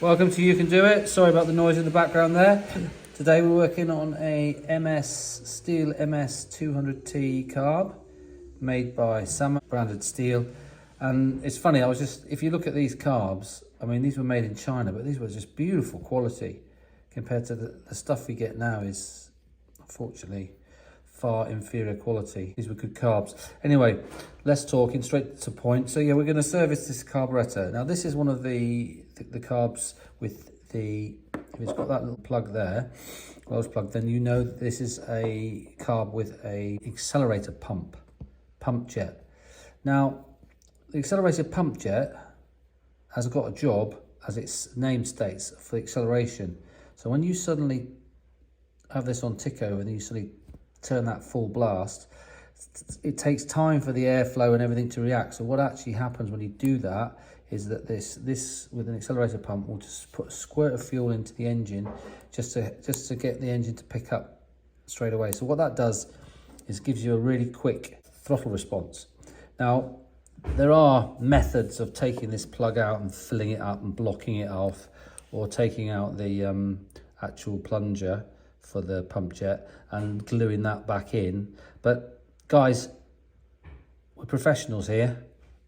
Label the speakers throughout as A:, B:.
A: Welcome to You Can Do It. Sorry about the noise in the background there. Today we're working on a Stihl MS200T carb made by Zama, branded Stihl. And it's funny, if you look at these carbs, I mean, these were made in China, but these were just beautiful quality compared to the stuff we get now is, unfortunately, far inferior quality. These were good carbs. Anyway, let's talk straight to the point. So yeah, we're going to service this carburetor. Now this is one of the carbs with if it's got that little plug there, close plug, then you know that this is a carb with a accelerator pump jet. Now the accelerator pump jet has got a job, as its name states, for acceleration. So when you suddenly have this on tick over and you suddenly turn that full blast, it takes time for the airflow and everything to react. So what actually happens when you do that is that this with an accelerator pump will just put a squirt of fuel into the engine just to get the engine to pick up straight away. So what that does is gives you a really quick throttle response. Now there are methods of taking this plug out and filling it up and blocking it off, or taking out the actual plunger for the pump jet and gluing that back in. But guys, we're professionals here,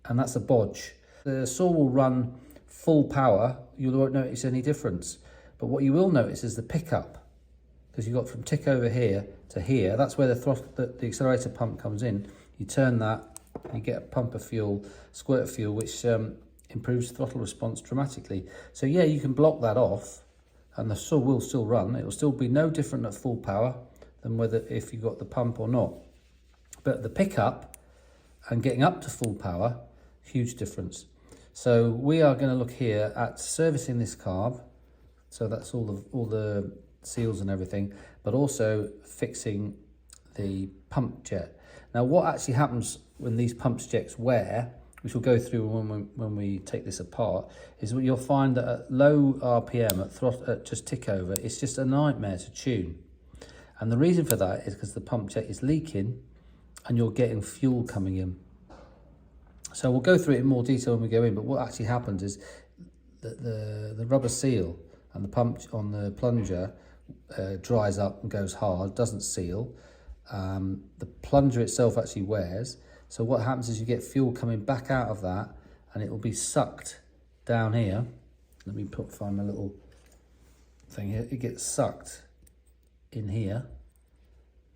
A: and that's a bodge. The saw will run full power, you won't notice any difference. But what you will notice is the pickup, because you've got from tick over here to here, that's where the accelerator pump comes in. You turn that, you get a pump of fuel, squirt of fuel, which improves throttle response dramatically. So yeah, you can block that off, and the saw will still run. It will still be no different at full power than whether if you got the pump or not. But the pickup and getting up to full power, huge difference. So we are going to look here at servicing this carb. So that's all the seals and everything, but also fixing the pump jet. Now what actually happens when these pump jets wear, which we'll go through when we take this apart, is what you'll find that at low RPM, at just tick over, it's just a nightmare to tune. And the reason for that is because the pump jet is leaking and you're getting fuel coming in. So we'll go through it in more detail when we go in, but what actually happens is that the rubber seal and the pump on the plunger dries up and goes hard, doesn't seal. The plunger itself actually wears. So what happens is you get fuel coming back out of that, and it will be sucked down here. Let me find my little thing here. It gets sucked in here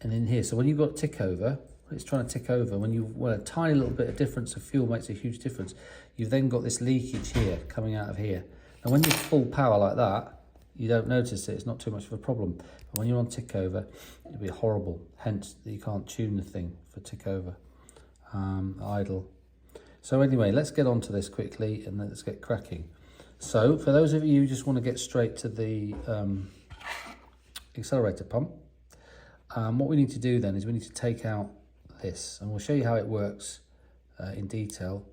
A: and in here. So when you've got tick over, it's trying to tick over, when a tiny little bit of difference of fuel makes a huge difference, you've then got this leakage here coming out of here. And when you're full power like that, you don't notice it, it's not too much of a problem. But when you're on tick over, it'll be horrible. Hence, you can't tune the thing for tick over, idle. So anyway, let's get on to this quickly and let's get cracking. So for those of you who just want to get straight to the accelerator pump, what we need to do then is we need to take out this, and we'll show you how it works in detail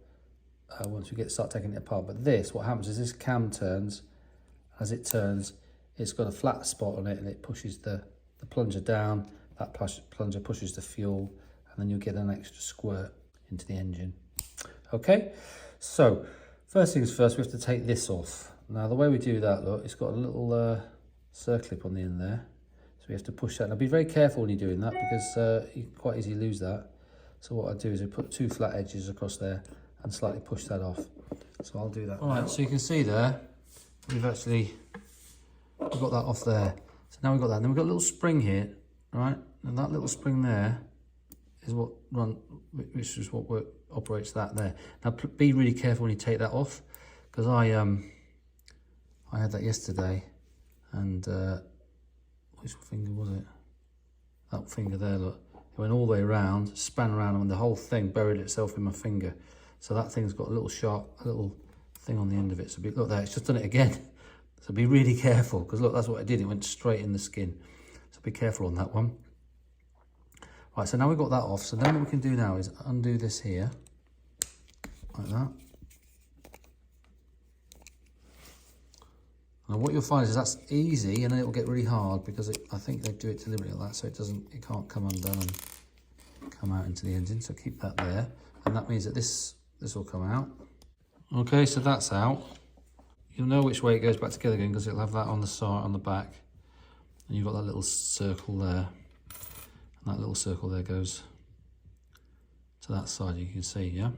A: once we start taking it apart. But what happens is this cam turns. As it turns, it's got a flat spot on it, and it pushes the plunger down. That plunger pushes the fuel, and then you'll get an extra squirt into the engine. Okay, so first things first, we have to take this off. Now the way we do that, look, it's got a little circlip on the end there. We have to push that. Now be very careful when you're doing that, because you can quite easily lose that. So what I do is I put two flat edges across there and slightly push that off. So I'll do that. All right, so you can see there, we've got that off there. So now we've got that. And then we've got a little spring here, right? And that little spring there is which is what operates that there. Now be really careful when you take that off, because I had that yesterday, and which finger was it? That finger there, look. It went all the way around, span around, and the whole thing buried itself in my finger. So that thing's got a little thing on the end of it. So look there, it's just done it again. So be really careful, because look, that's what it did. It went straight in the skin. So be careful on that one. Right, so now we've got that off. So then what we can do now is undo this here, like that. Now what you'll find is that's easy, and then it will get really hard, because I think they do it deliberately like that, so it can't come undone and come out into the engine. So keep that there, and that means that this will come out. Okay, so that's out. you'll know which way it goes back together again because it'll have that on the side, on the back. And you've got that little circle there. And that little circle there goes to that side, you can see, yeah?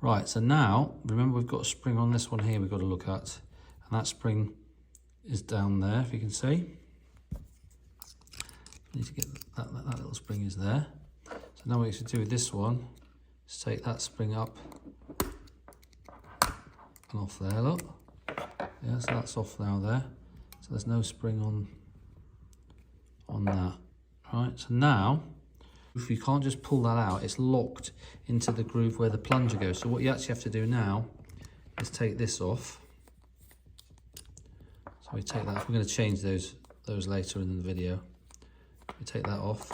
A: Right, so now, remember we've got a spring on this one here we've got to look at. And that spring is down there, if you can see. We need to get that little spring is there. So now what you should do with this one is take that spring up and off there, look. Yeah, so that's off now there. So there's no spring on that. Right, so now, if you can't just pull that out, it's locked into the groove where the plunger goes. So what you actually have to do now is take this off. So we take that off. We're going to change those later in the video. We take that off.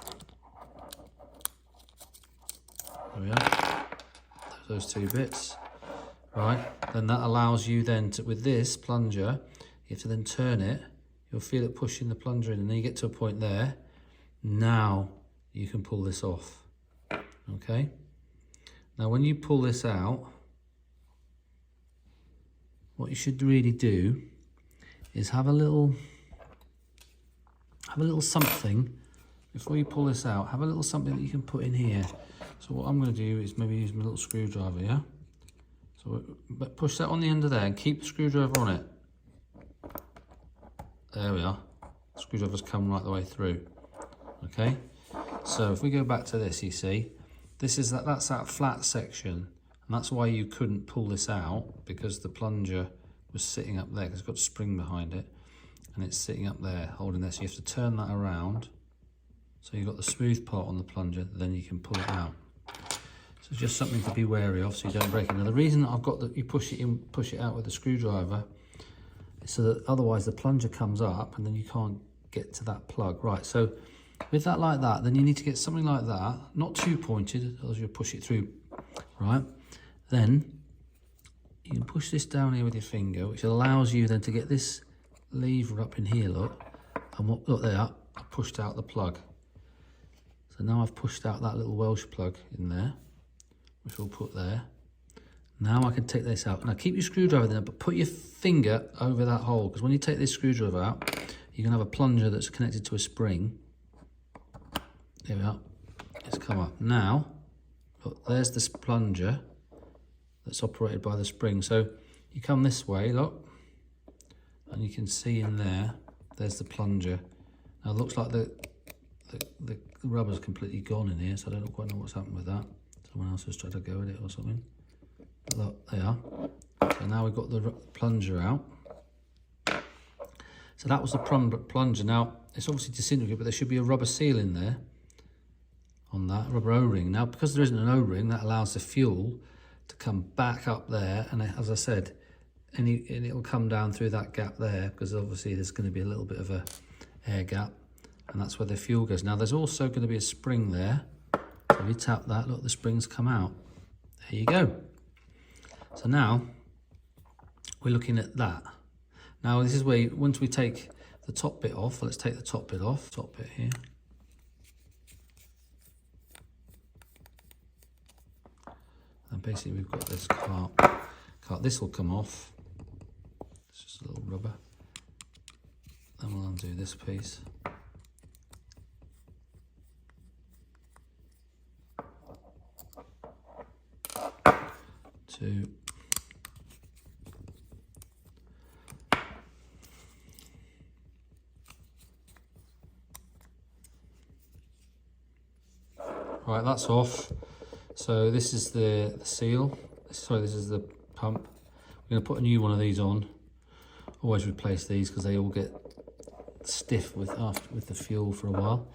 A: There we are. Those two bits. Right, then that allows you then to, with this plunger, you have to then turn it. You'll feel it pushing the plunger in, and then you get to a point there. Now you can pull this off. Okay. Now when you pull this out, what you should really do is have a little something before you pull this out. Have a little something that you can put in here. So what I'm going to do is maybe use my little screwdriver, yeah? So push that on the end of there and keep the screwdriver on it. There we are. The screwdriver's come right the way through. Okay. So if we go back to this, you see, that's that flat section, and that's why you couldn't pull this out, because the plunger was sitting up there, because it's got a spring behind it, and it's sitting up there holding this. So you have to turn that around, so you've got the smooth part on the plunger, then you can pull it out. So it's just something to be wary of so you don't break it. Now the reason I've got that you push it out with the screwdriver is so that otherwise the plunger comes up and then you can't get to that plug. Right, so with that like that, then you need to get something like that, not too pointed, otherwise you'll push it through, right? Then you can push this down here with your finger, which allows you then to get this lever up in here, look, and look there, I pushed out the plug. So now I've pushed out that little Welsh plug in there, which we'll put there. Now I can take this out. Now keep your screwdriver there, but put your finger over that hole, because when you take this screwdriver out, you can have a plunger that's connected to a spring. There we are. It's come up. Now, look, there's this plunger that's operated by the spring. So you come this way, look, and you can see in there, there's the plunger. Now it looks like the rubber's completely gone in here, so I don't quite know what's happened with that. Someone else has tried to go at it or something. But look, they are. So now we've got the plunger out. So that was the plunger. Now, it's obviously disintegrated, but there should be a rubber seal in there on that, rubber O-ring. Now, because there isn't an O-ring, that allows the fuel to come back up there. And as I said, and it'll come down through that gap there, because obviously there's going to be a little bit of a air gap. And that's where the fuel goes. Now, there's also going to be a spring there. So if you tap that, look, the springs come out. There you go. So now, we're looking at that. Now, this is where, once we take the top bit off, let's take the top bit off, top bit here. And basically we've got this cart. This will come off. It's just a little rubber. Then we'll undo this piece. Two. Right, that's off. So this is the seal. Sorry, this is the pump. We're going to put a new one of these on. Always replace these because they all get stiff with the fuel for a while.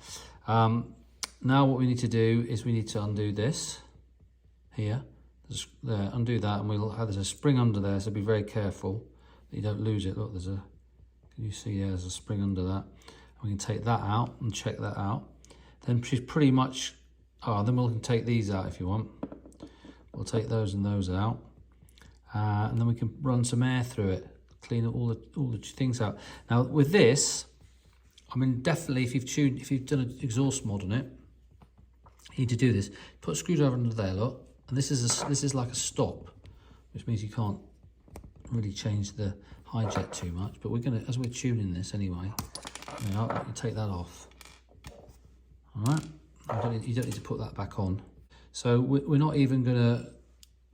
A: Now what we need to do is we need to undo this here. There, undo that, and there's a spring under there, so be very careful that you don't lose it. Look, can you see there's a spring under that? And we can take that out and check that out. Then she's pretty much, then we can take these out if you want. We'll take those and those out. And then we can run some air through it, clean all the things out. Now with this, I mean, definitely if you've done an exhaust mod on it, you need to do this. Put a screwdriver under there, look. And this is like a stop, which means you can't really change the hijack too much, but we're gonna, as we're tuning this anyway, you know, I'll take that off. All right, you don't need to put that back on. So we're not even gonna,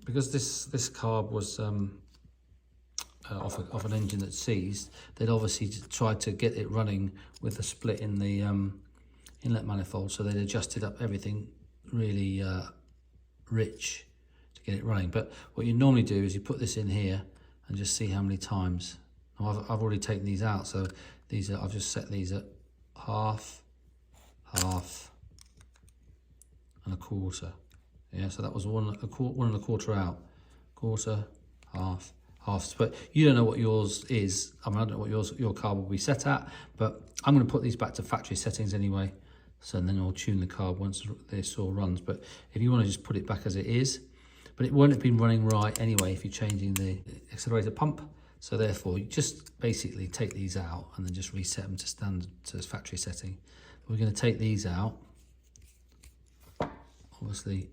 A: because this carb was off an engine that's seized, they'd obviously tried to get it running with a split in the inlet manifold, so they'd adjusted up everything really rich to get it running. But what you normally do is you put this in here and just see how many times. Now I've already taken these out, so these are, I've just set these at half, half, and a quarter. Yeah, so that was one and a quarter out, quarter, half, half. But you don't know what yours is. I mean, I don't know what your carb will be set at, but I'm going to put these back to factory settings anyway. So then I'll tune the carb once this all runs. But if you want to just put it back as it is, but it won't have been running right anyway if you're changing the accelerator pump. So therefore, you just basically take these out and then just reset them to standard, to factory setting. We're going to take these out. Obviously,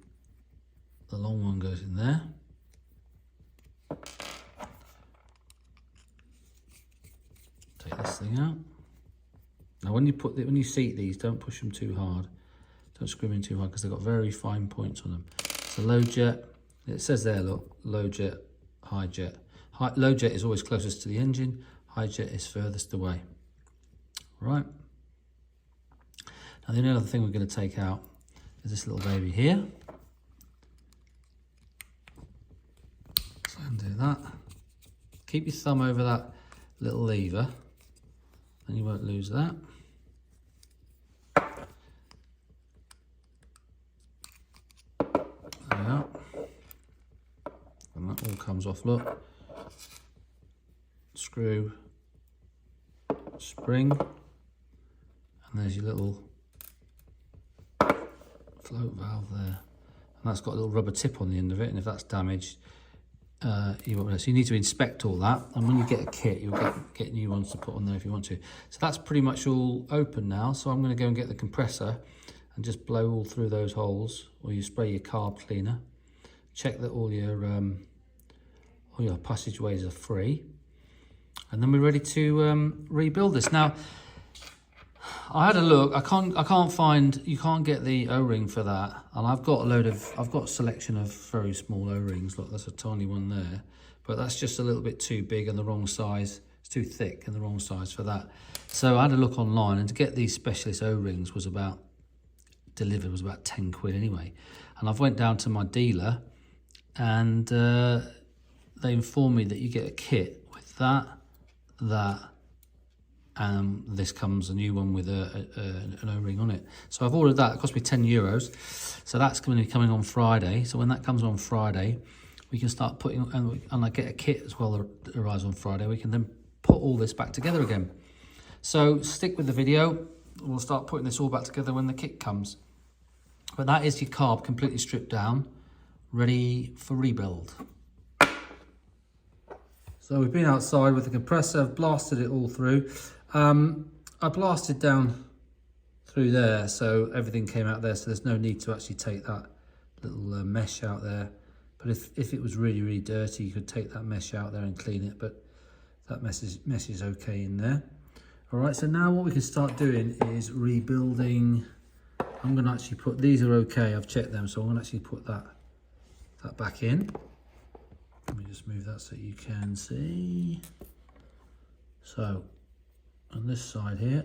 A: the long one goes in there. Take this thing out. Now, when you seat these, don't push them too hard. Don't screw them in too hard because they've got very fine points on them. So low jet, it says there, look, low jet, high jet. Low jet is always closest to the engine. High jet is furthest away. Right. Now, the only other thing we're going to take out is this little baby here. So undo that. Keep your thumb over that little lever, and you won't lose that. There we are. And that all comes off, look. Screw, spring, and there's your little float valve there. And that's got a little rubber tip on the end of it, and if that's damaged, you won't know. So you need to inspect all that, and when you get a kit, you'll get new ones to put on there if you want to. So that's pretty much all open now, so I'm going to go and get the compressor and just blow all through those holes, or you spray your carb cleaner. Check that all your passageways are free, and then we're ready to rebuild this. Now, I had a look. I can't find. You can't get the O-ring for that, and I've got a selection of very small O-rings. Look, that's a tiny one there, but that's just a little bit too big and the wrong size. It's too thick and the wrong size for that. So I had a look online, and to get these specialist O-rings was about 10 quid anyway. And I've went down to my dealer, and they informed me that you get a kit with that. This comes a new one with an O-ring on it. So I've ordered that. It cost me €10. So that's going to be coming on Friday. So when that comes on Friday, we can start putting, and I get a kit as well that arrives on Friday. We can then put all this back together again. So stick with the video. We'll start putting this all back together when the kit comes. But that is your carb completely stripped down, ready for rebuild. So we've been outside with the compressor, I've blasted it all through. I blasted down through there, so everything came out there, so there's no need to actually take that little mesh out there. But if it was really, really dirty, you could take that mesh out there and clean it, but that mesh is okay in there. All right, so now what we can start doing is rebuilding. I'm gonna actually put, these are okay, I've checked them, so I'm gonna actually put that back in. Let me just move that so you can see. So on this side here,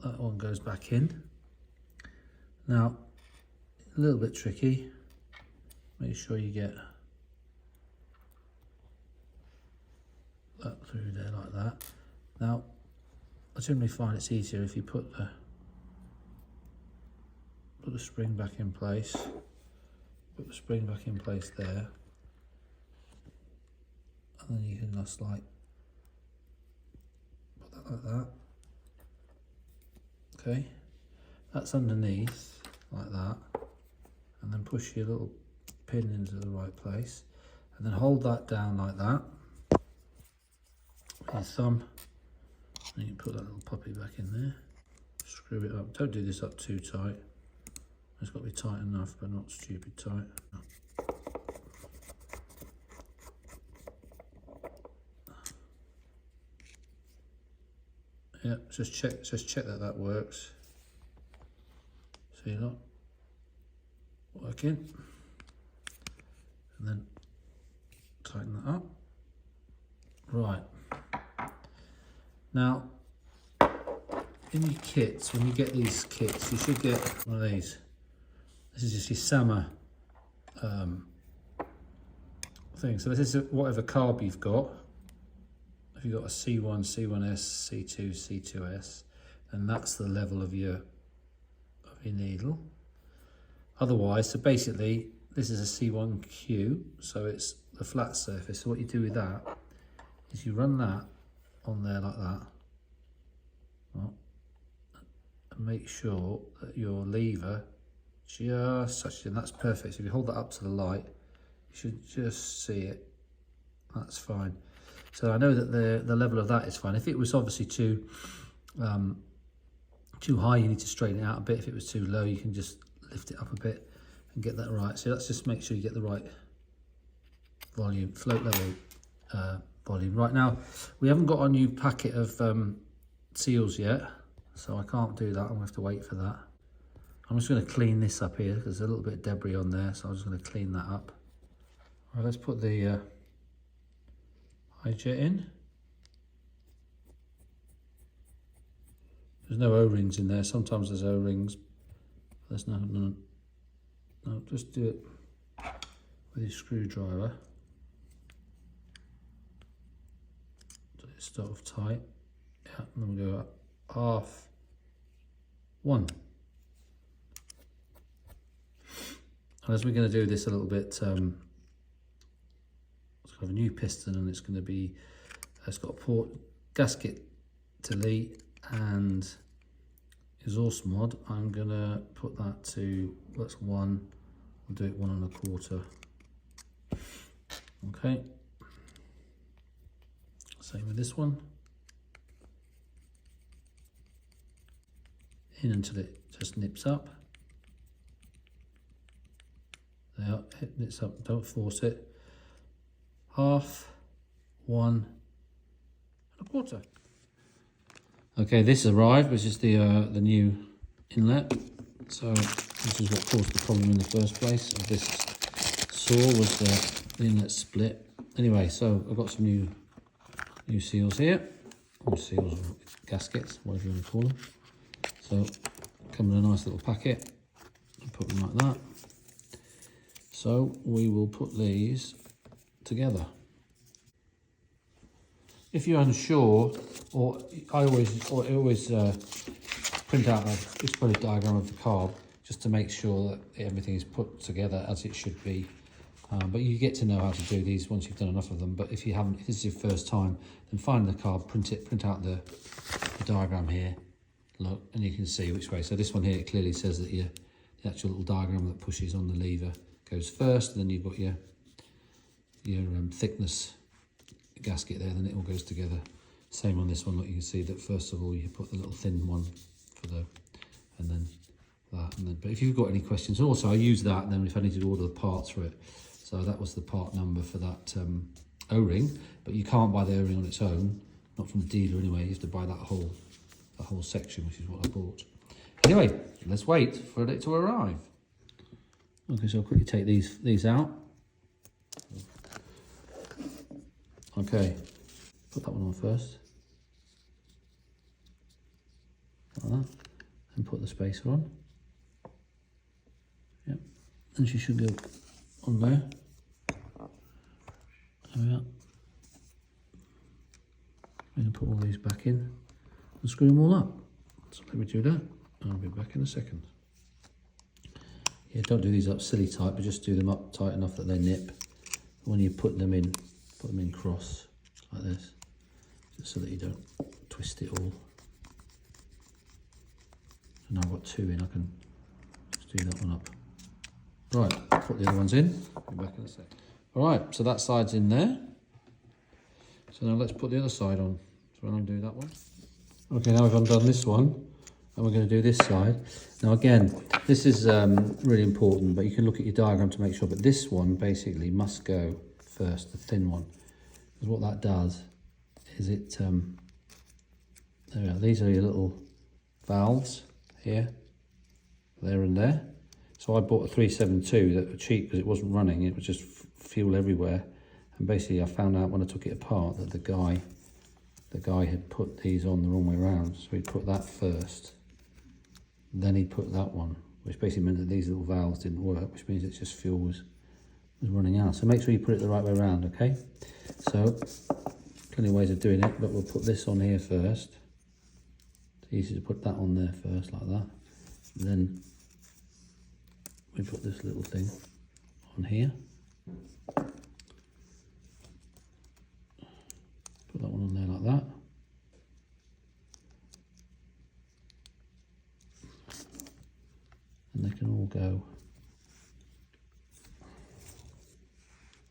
A: that one goes back in. Now, a little bit tricky. Make sure you get that through there like that. Now, I generally find it's easier if you put the spring back in place. Put the spring back in place there. And then you can just like put that like that. Okay, that's underneath like that, and then push your little pin into the right place, and then hold that down like that with your thumb, and you can put that little puppy back in there. Screw it up. Don't do this up too tight. It's got to be tight enough, but not stupid tight. Yeah, just check that that works. See that working, and then tighten that up. Right. Now, in your kits, when you get these kits, you should get one of these. This is just your Zama thing. So this is whatever carb you've got. If you've got a C1, C1S, C2, C2S, then that's the level of your needle. Otherwise, so basically, this is a C1Q, so it's the flat surface. So what you do with that is you run that on there like that, well, and make sure that your lever just such, and that's perfect. So if you hold that up to the light, you should just see it. That's fine. So I know that the level of that is fine. If it was obviously too high, you need to straighten it out a bit. If it was too low, you can just lift it up a bit and get that right. So let's just make sure you get the right volume, float level volume. Right now, we haven't got our new packet of seals yet, so I can't do that. I'm gonna have to wait for that. I'm just going to clean this up here because there's a little bit of debris on there, so I'm just going to clean that up. All right, let's put the jet in. There's no O-rings in there. Sometimes there's O-rings. There's no, just do it with your screwdriver. So it's sort of tight. Yeah, and then we go half, one. And as we're going to do this a little bit, it's got a new piston, and it's going to be, it's got a port gasket delete and exhaust mod. I'm going to put that to, that's 1, we'll do it 1 1/4. Okay. Same with this one. In until it just nips up. There, hit this up, don't force it. Half, 1 1/4. Okay, this arrived, which is the new inlet. So this is what caused the problem in the first place of this saw, was the inlet split. Anyway, so I've got some new seals here, or seals, or gaskets, whatever you want to call them. So come in a nice little packet and put them like that. So we will put these together. If you're unsure, or I always print out a exploded diagram of the carb just to make sure that everything is put together as it should be. But you get to know how to do these once you've done enough of them. But if you haven't, if this is your first time, then find the carb, print out the diagram here. Look, and you can see which way. So this one here, it clearly says that the actual little diagram that pushes on the lever goes first, and then you've got your thickness gasket there, then it all goes together. Same on this one. Look, you can see that first of all you put the little thin one for the, and then that, and then. But if you've got any questions, also I use that. And then if I need to order the parts for it, so that was the part number for that O-ring. But you can't buy the O-ring on its own, not from the dealer anyway. You have to buy that whole section, which is what I bought. Anyway, let's wait for it to arrive. Okay, so I'll quickly take these out. Okay, put that one on first. Like that. And put the spacer on. Yep. And she should go on there. There we are. I'm going to put all these back in and screw them all up. So let me do that. I'll be back in a second. Yeah, don't do these up silly tight, but just do them up tight enough that they nip. When you put them in cross like this, just so that you don't twist it all. So now I've got 2 in, I can just do that one up. Right, put the other ones in. I'll be back in a sec. All right, so that side's in there. So now let's put the other side on. So I'll undo that one. Okay, now we've undone this one, and we're going to do this side. Now again, this is really important, but you can look at your diagram to make sure, but this one basically must go first, the thin one. Because what that does is it There we are. These are your little valves here, there and there. So I bought a 372 that were cheap because it wasn't running. It was just fuel everywhere. And basically I found out when I took it apart that the guy had put these on the wrong way around. So he put that first, then he put that one, which basically meant that these little valves didn't work, which means it's just fuel was running out. So make sure you put it the right way around, okay? So plenty of ways of doing it, but we'll put this on here first. It's easy to put that on there first, like that. And then we put this little thing on here. Put that one on there like that. And they can all go.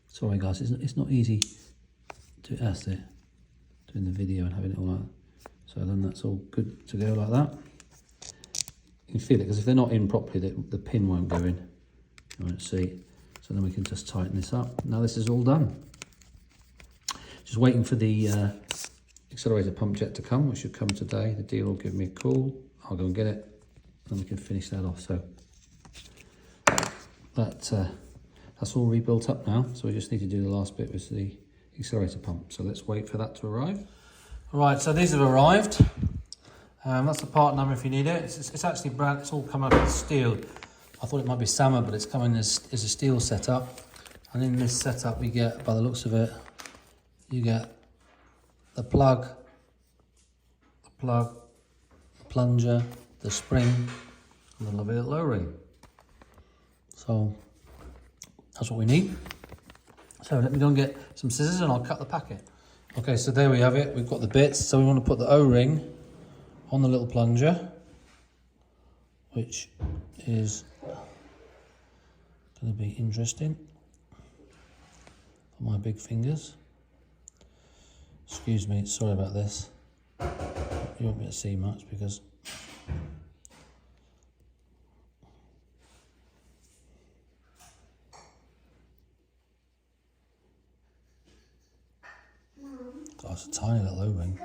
A: Sorry guys, it's not easy to doing the video and having it all like that. So then that's all good to go like that. You can feel it because if they're not in properly, the pin won't go in. You won't see. So then we can just tighten this up. Now this is all done. Just waiting for the accelerator pump jet to come, which should come today. The dealer will give me a call. I'll go and get it, and we can finish that off. So that's all rebuilt up now. So we just need to do the last bit with the accelerator pump. So let's wait for that to arrive. All right, so these have arrived. That's the part number if you need it. It's actually brand. It's all come up with steel. I thought it might be Zama, but it's coming as a steel setup. And in this setup, we get, by the looks of it, you get the plug, the plunger, the spring, and the little O-ring. So that's what we need. So let me go and get some scissors and I'll cut the packet. Okay, so there we have it. We've got the bits. So we want to put the O-ring on the little plunger, which is going to be interesting for my big fingers. Excuse me, sorry about this. You won't be able to see much because oh, it's a tiny little O-ring.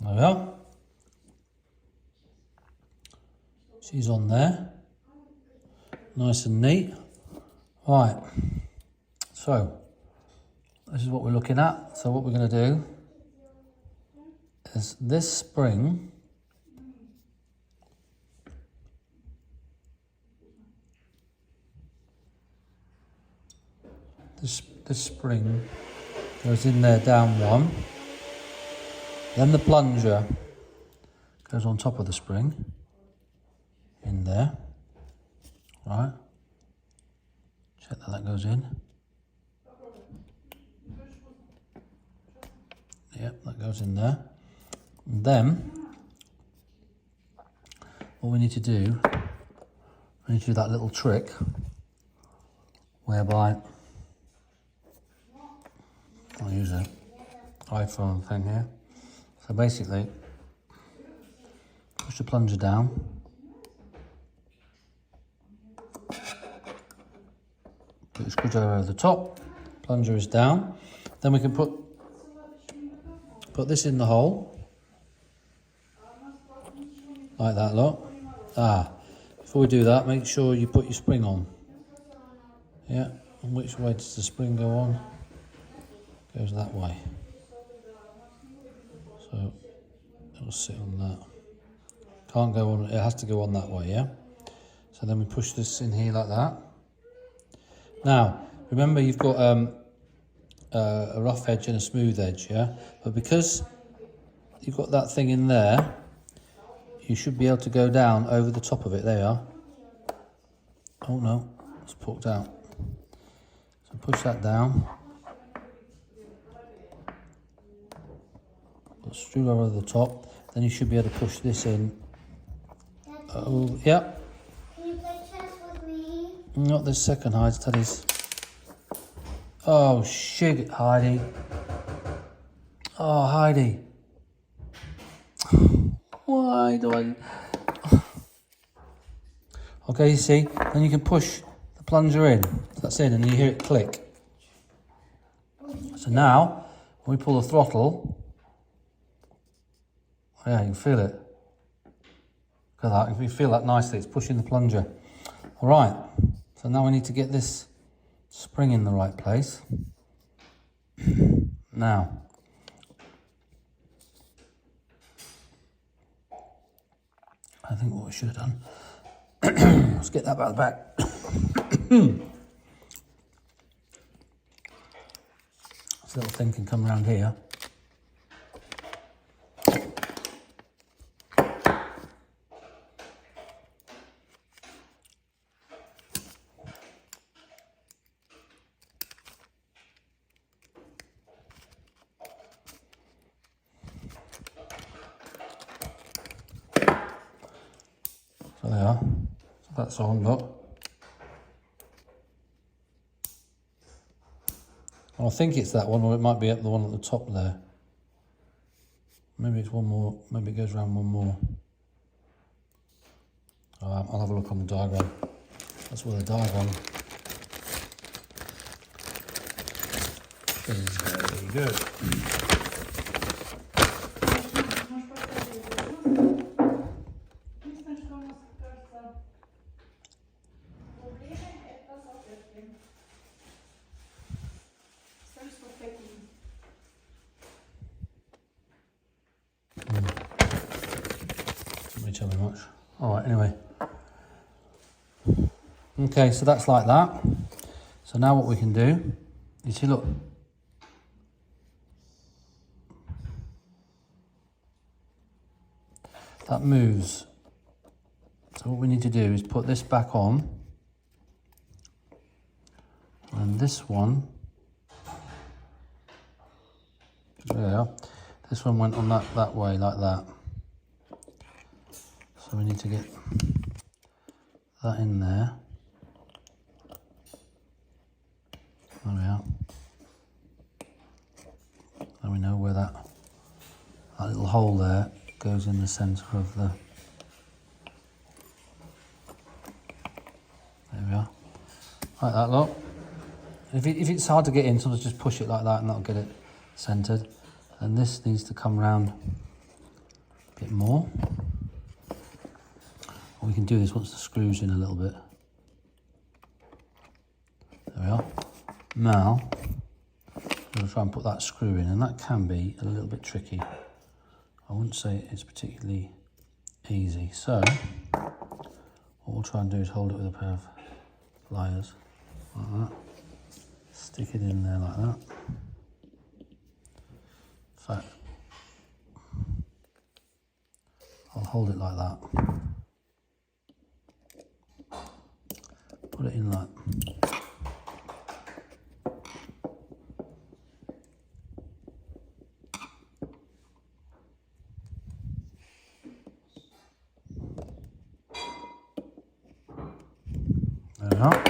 A: There we are. She's on there. Nice and neat. Right. So, this is what we're looking at. So what we're going to do is this spring this spring goes in there down one. Then the plunger goes on top of the spring, in there, right, check that goes in, yep, that goes in there, and then, what we need to do that little trick, whereby, I'll use an iPhone thing here. So basically, push the plunger down, put the screwdriver over the top, plunger is down, then we can put this in the hole, like that, look. Before we do that, make sure you put your spring on. Yeah, and which way does the spring go on? Goes that way. So it'll sit on that. Can't go on, it has to go on that way, yeah? So then we push this in here like that. Now, remember you've got a rough edge and a smooth edge, yeah? But because you've got that thing in there, you should be able to go down over the top of it. There you are. Oh no, it's poked out. So push that down. Put a screwdriver over the top. Then you should be able to push this in. Oh, yep. Can you play chess with me? Not this second, Teddy's. Oh shit, Heidi. Oh, Heidi. Why do I... Okay, you see, then you can push the plunger in. That's it, and you hear it click. So now, when we pull the throttle, yeah, you can feel it. Look at that, if you feel that nicely, it's pushing the plunger. All right, so now we need to get this spring in the right place. Now, I think what we should have done, let's get that back. This little thing can come around here. So there are. So that's on, look. I think it's that one, or it might be up the one at the top there. Maybe it's one more, maybe it goes around one more. I'll have a look on the diagram. That's where the diagram is very good. Tell me much. All right, anyway. Okay, so that's like that. So now what we can do, you see, look. That moves. So what we need to do is put this back on. And this one, there, this one went on that way, like that. So we need to get that in there. There we are. And we know where that little hole there goes in the centre of the... There we are. Like that, look. If it's hard to get in, sort of just push it like that and that'll get it centred. And this needs to come round a bit more. We can do this once the screw's in a little bit. There we are. Now, I'm going to try and put that screw in, and that can be a little bit tricky. I wouldn't say it's particularly easy. So, what we'll try and do is hold it with a pair of pliers, like that. Stick it in there like that. In fact, I'll hold it like that. Put it in like. There we are.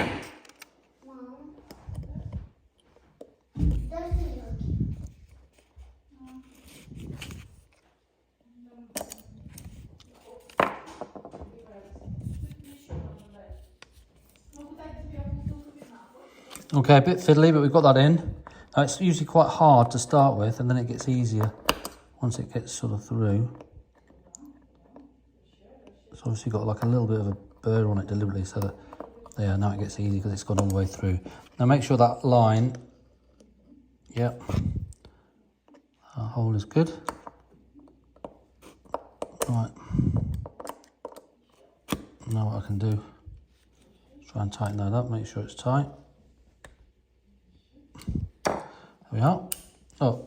A: Okay, a bit fiddly, but we've got that in. Now, it's usually quite hard to start with, and then it gets easier once it gets sort of through. It's obviously got like a little bit of a burr on it deliberately, so that, yeah, now it gets easy because it's gone all the way through. Now make sure that line, yep, that hole is good. Right, now what I can do, try and tighten that up, make sure it's tight. There we are. Oh.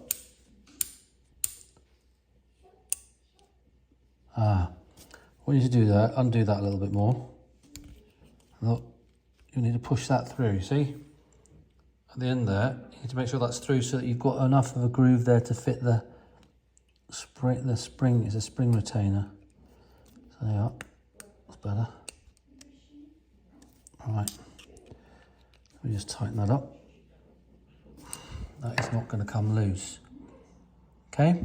A: What you need to do there, undo that a little bit more. Look, you need to push that through, you see? At the end there, you need to make sure that's through so that you've got enough of a groove there to fit the spring is a spring retainer. So there you are. That's better. All right. Let me just tighten that up. that is not going to come loose. Okay.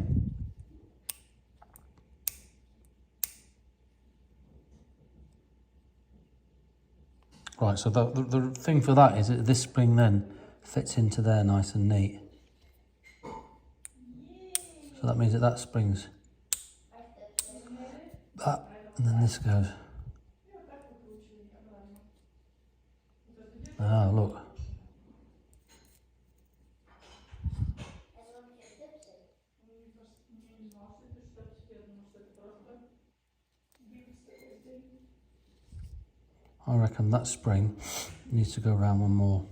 A: Right, so the thing for that is that this spring then fits into there nice and neat. So that means that that springs that, and then this goes. Ah, look. I reckon that spring needs to go around one more.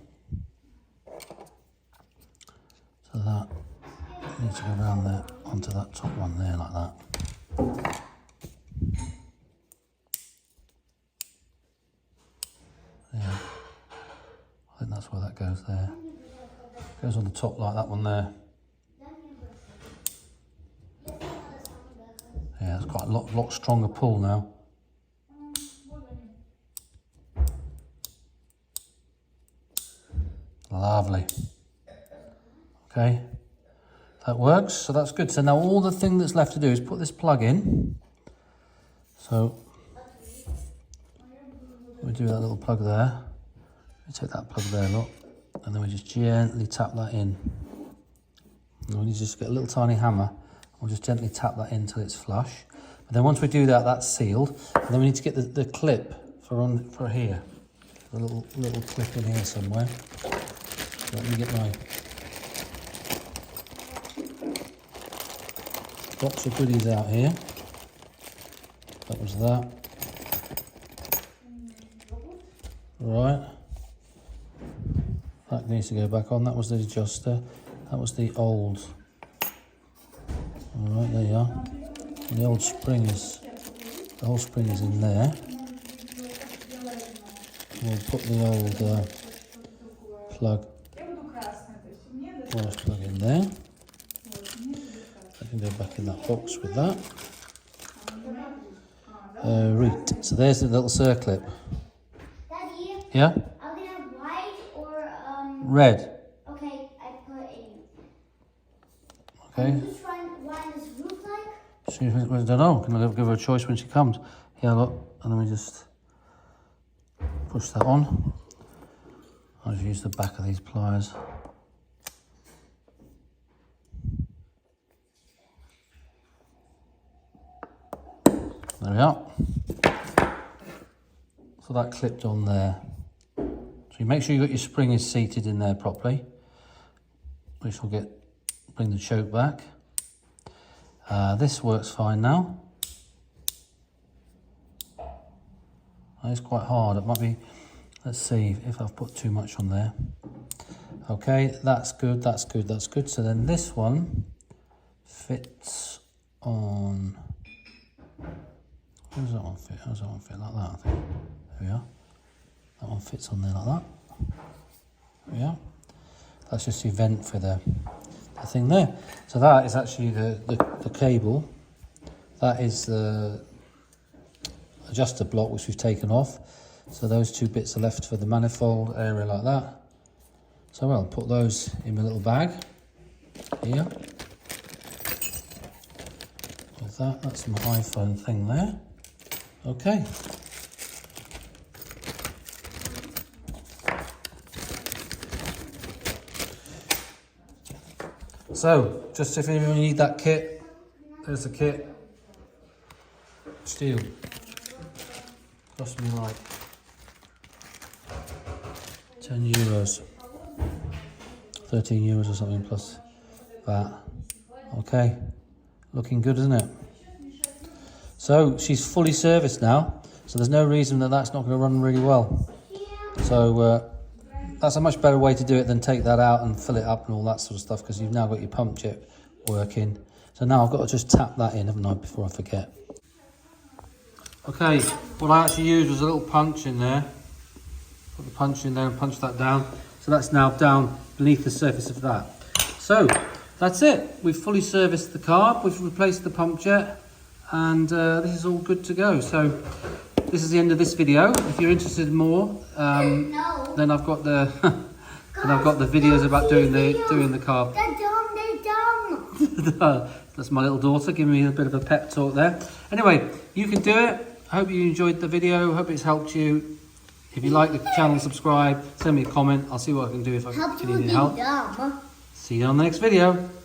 A: So that needs to go around there onto that top one there like that. Yeah, I think that's where that goes there. Goes on the top like that one there. Yeah, it's quite a lot stronger pull now. Lovely. Okay, that works, so that's good. So now all the thing that's left to do is put this plug in. So we do that little plug there. We take that plug there, look, and then we just gently tap that in. And we just get a little tiny hammer. We'll just gently tap that in till it's flush. But then once we do that, that's sealed. And then we need to get the clip for here. A little clip in here somewhere. So let me get my box of goodies out here. That was that. Right. That needs to go back on. That was the adjuster. That was the old. Alright, there you are. And the old spring is, the whole spring is in there. We'll put the old plug, wires plug in there. I can go back in that box with that. Right, so there's the little circlip.
B: Daddy,
A: Yeah?
B: are we gonna have white or
A: Red.
B: Okay, I put in.
A: Okay.
B: Which one does roof like?
A: She, I don't know. Can I give her a choice when she comes? Yeah, look, and then we just push that on. I'll just use the back of these pliers. There we are. So that clipped on there. So you make sure you got your spring is seated in there properly, which will bring the choke back. This works fine now. It's quite hard. It might be. Let's see if I've put too much on there. Okay, that's good. That's good. That's good. So then this one fits on. How does that one fit? How does that one fit? Like that, I think. There we are. That one fits on there like that. There we are. That's just the vent for the thing there. So that is actually the cable. That is the adjuster block which we've taken off. So those two bits are left for the manifold area like that. So I'll put those in my little bag here. With that, that's my iPhone thing there. Okay. So, just if anyone need that kit, there's the kit. Stihl. Cost me like €10. 13 euros or something plus that. Okay. Looking good, isn't it? So, she's fully serviced now. So there's no reason that that's not going to run really well. So, that's a much better way to do it than take that out and fill it up and all that sort of stuff, because you've now got your pump jet working. So now I've got to just tap that in, haven't I, before I forget. Okay, what I actually used was a little punch in there. Put the punch in there and punch that down. So that's now down beneath the surface of that. So that's it. We've fully serviced the carb, we've replaced the pump jet, and this is all good to go. So this is the end of this video. If you're interested in more, then I've got the And I've got the videos about doing the carb.
B: They're dumb.
A: That's my little daughter giving me a bit of a pep talk there. Anyway, you can do it. I hope you enjoyed the video. Hope it's helped you. If you like the channel, subscribe. Send me a comment. I'll see what I can do if I
B: Helped
A: can
B: you
A: need
B: with
A: help.
B: being dumb.
A: See you on the next video.